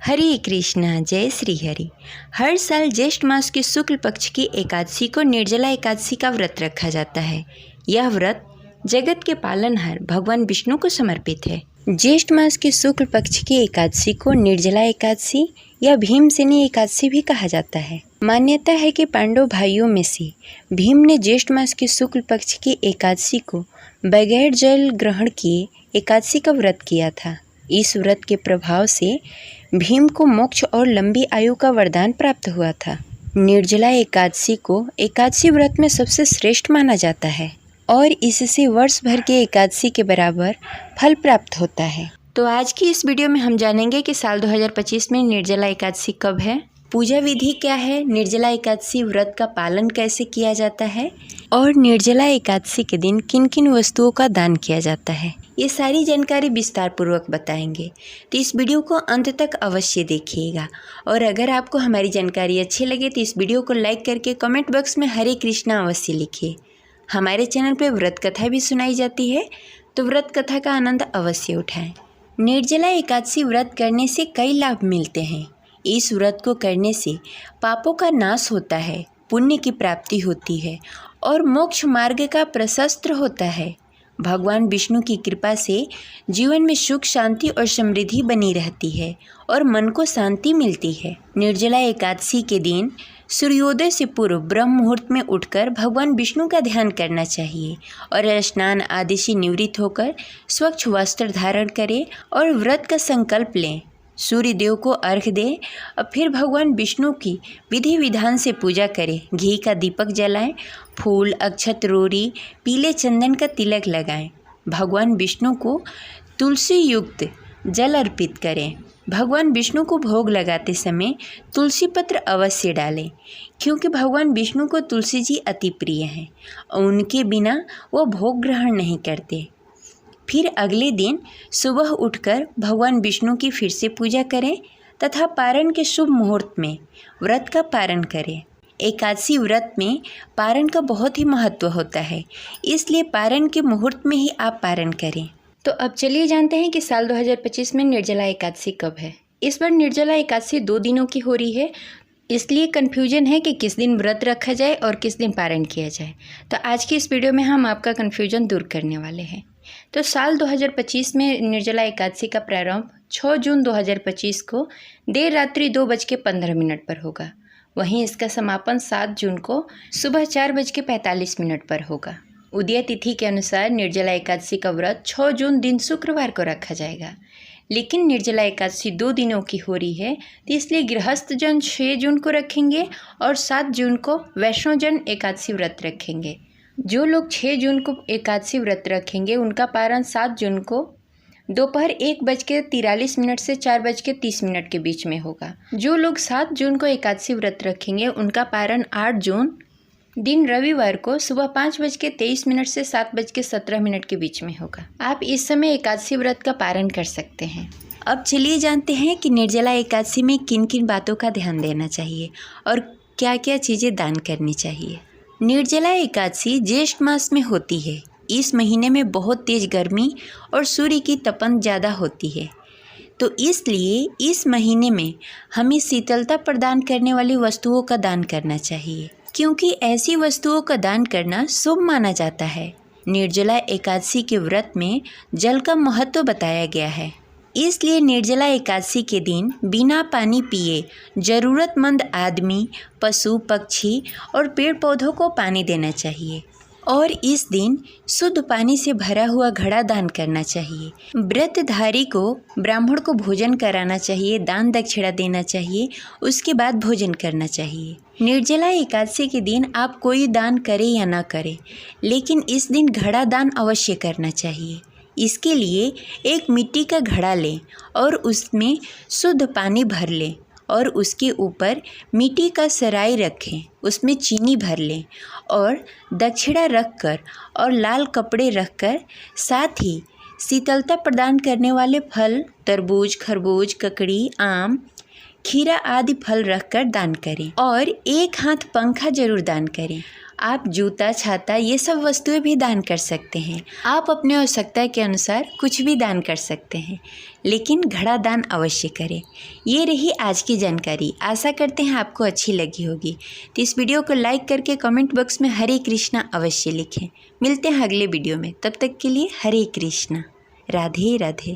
हरे कृष्णा जय श्री हरि। हर साल ज्येष्ठ मास के शुक्ल पक्ष की एकादशी को निर्जला एकादशी का व्रत रखा जाता है। यह व्रत जगत के पालनहार भगवान विष्णु को समर्पित है। ज्येष्ठ मास के शुक्ल पक्ष की एकादशी को निर्जला एकादशी या भीमसेनी एकादशी भी कहा जाता है। मान्यता है कि पांडव भाइयों में से भीम ने ज्येष्ठ मास के शुक्ल पक्ष की एकादशी को बगैर जल ग्रहण किए एकादशी का व्रत किया था। इस व्रत के प्रभाव से भीम को मोक्ष और लंबी आयु का वरदान प्राप्त हुआ था। निर्जला एकादशी को एकादशी व्रत में सबसे श्रेष्ठ माना जाता है और इससे वर्ष भर के एकादशी के बराबर फल प्राप्त होता है। तो आज की इस वीडियो में हम जानेंगे कि साल 2025 में निर्जला एकादशी कब है, पूजा विधि क्या है, निर्जला एकादशी व्रत का पालन कैसे किया जाता है और निर्जला एकादशी के दिन किन किन वस्तुओं का दान किया जाता है। ये सारी जानकारी विस्तार पूर्वक बताएंगे, तो इस वीडियो को अंत तक अवश्य देखिएगा। और अगर आपको हमारी जानकारी अच्छी लगे तो इस वीडियो को लाइक करके कमेंट बॉक्स में हरे कृष्णा अवश्य लिखिए। हमारे चैनल पर व्रत कथा भी सुनाई जाती है, तो व्रत कथा का आनंद अवश्य उठाएं। निर्जला एकादशी व्रत करने से कई लाभ मिलते हैं। इस व्रत को करने से पापों का नाश होता है, पुण्य की प्राप्ति होती है और मोक्ष मार्ग का प्रशस्त होता है। भगवान विष्णु की कृपा से जीवन में सुख शांति और समृद्धि बनी रहती है और मन को शांति मिलती है। निर्जला एकादशी के दिन सूर्योदय से पूर्व ब्रह्म मुहूर्त में उठकर भगवान विष्णु का ध्यान करना चाहिए और स्नान आदि से निवृत्त होकर स्वच्छ वस्त्र धारण करें और व्रत का संकल्प लें। सूर्य देव को अर्घ्य दें और फिर भगवान विष्णु की विधि विधान से पूजा करें। घी का दीपक जलाएं, फूल, अक्षत, रोरी, पीले चंदन का तिलक लगाएं। भगवान विष्णु को तुलसी युक्त जल अर्पित करें। भगवान विष्णु को भोग लगाते समय तुलसी पत्र अवश्य डालें, क्योंकि भगवान विष्णु को तुलसी जी अति प्रिय हैं और उनके बिना वो भोग ग्रहण नहीं करते। फिर अगले दिन सुबह उठकर भगवान विष्णु की फिर से पूजा करें तथा पारण के शुभ मुहूर्त में व्रत का पारण करें। एकादशी व्रत में पारण का बहुत ही महत्व होता है, इसलिए पारण के मुहूर्त में ही आप पारण करें। तो अब चलिए जानते हैं कि साल 2025 में निर्जला एकादशी कब है। इस बार निर्जला एकादशी 2 दिनों की हो रही है, इसलिए कन्फ्यूजन है कि किस दिन व्रत रखा जाए और किस दिन पारण किया जाए। तो आज की इस वीडियो में हम आपका कन्फ्यूजन दूर करने वाले हैं। तो साल 2025 में निर्जला एकादशी का प्रारंभ 6 जून 2025 को देर रात्रि 2:15 पर होगा। वहीं इसका समापन 7 जून को सुबह 4:45 पर होगा। उदय तिथि के अनुसार निर्जला एकादशी का व्रत 6 जून दिन शुक्रवार को रखा जाएगा, लेकिन निर्जला एकादशी 2 दिनों की हो रही है, तो इसलिए गृहस्थ जन 6 जून को रखेंगे और 7 जून को वैष्णव जन एकादशी व्रत रखेंगे। जो लोग 6 जून को एकादशी व्रत रखेंगे उनका पारण 7 जून को दोपहर 1:43 से 4:30 के बीच में होगा। जो लोग 7 जून को एकादशी व्रत रखेंगे उनका पारण 8 जून दिन रविवार को सुबह 5:23 से 7:17 के बीच में होगा। आप इस समय एकादशी व्रत का पारण कर सकते हैं। अब चलिए जानते हैं कि निर्जला एकादशी में किन किन बातों का ध्यान देना चाहिए और क्या क्या चीज़ें दान करनी चाहिए। निर्जला एकादशी ज्येष्ठ मास में होती है। इस महीने में बहुत तेज गर्मी और सूर्य की तपन ज़्यादा होती है, तो इसलिए इस महीने में हमें शीतलता प्रदान करने वाली वस्तुओं का दान करना चाहिए, क्योंकि ऐसी वस्तुओं का दान करना शुभ माना जाता है। निर्जला एकादशी के व्रत में जल का महत्व बताया गया है, इसलिए निर्जला एकादशी के दिन बिना पानी पिए ज़रूरतमंद आदमी, पशु, पक्षी और पेड़ पौधों को पानी देना चाहिए और इस दिन शुद्ध पानी से भरा हुआ घड़ा दान करना चाहिए। व्रतधारी को ब्राह्मण को भोजन कराना चाहिए, दान दक्षिणा देना चाहिए, उसके बाद भोजन करना चाहिए। निर्जला एकादशी के दिन आप कोई दान करें या ना करें, लेकिन इस दिन घड़ा दान अवश्य करना चाहिए। इसके लिए एक मिट्टी का घड़ा लें और उसमें शुद्ध पानी भर लें और उसके ऊपर मिट्टी का सराय रखें, उसमें चीनी भर लें और दक्षिणा रखकर और लाल कपड़े रखकर साथ ही शीतलता प्रदान करने वाले फल तरबूज, खरबूज, ककड़ी, आम, खीरा आदि फल रखकर दान करें और एक हाथ पंखा जरूर दान करें आप जूता, छाता ये सब वस्तुएं भी दान कर सकते हैं। आप अपने आवश्यकता के अनुसार कुछ भी दान कर सकते हैं, लेकिन घड़ा दान अवश्य करें। ये रही आज की जानकारी। आशा करते हैं आपको अच्छी लगी होगी। तो इस वीडियो को लाइक करके कमेंट बॉक्स में हरे कृष्णा अवश्य लिखें। मिलते हैं अगले वीडियो में, तब तक के लिए हरे कृष्णा, राधे राधे।